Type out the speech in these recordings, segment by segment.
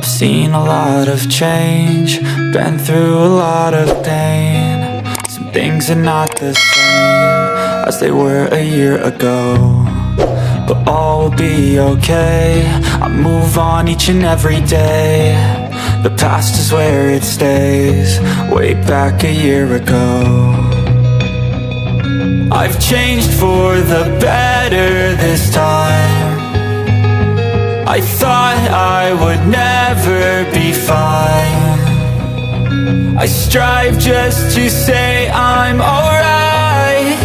Seen a lot of change, been through a lot of pain. Some things are not the same as they were a year ago, but all will be okay. I move on each and every day. The past is where it stays, way back a year ago. I've changed for the better this time. I thought I would never be fine. I strive just to say I'm alright,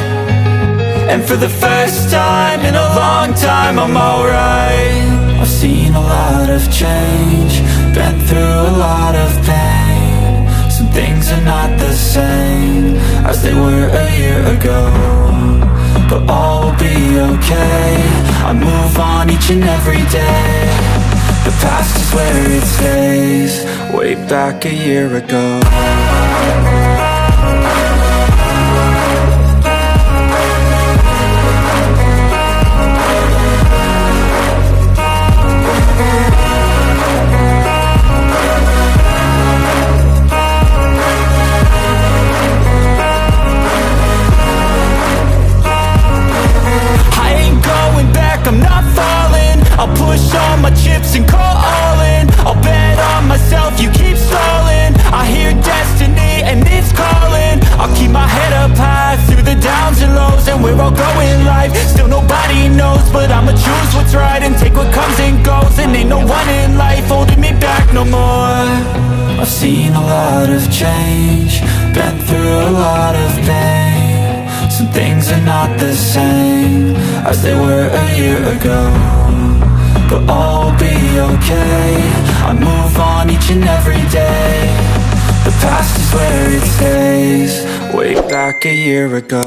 and for the first time in a long time I'm alright. I've seen a lot of change, been through a lot of pain. Some things are not the same as they were a year ago, but all will be okay. I move on each and every day. The past is where it stays, way back a year ago. I'm not falling, I'll push all my chips and call all in. I'll bet on myself, you keep stalling. I hear destiny and it's calling. I'll keep my head up high through the downs and lows, and we're all going live. Still nobody knows, but I'ma choose what's right and take what comes and goes. And ain't no one in life holding me back no more. I've seen a lot of change, been through a lot of pain. Some things are not the same as they were a year ago, but all will be okay. I move on each and every day. The past is where it stays, way back a year ago.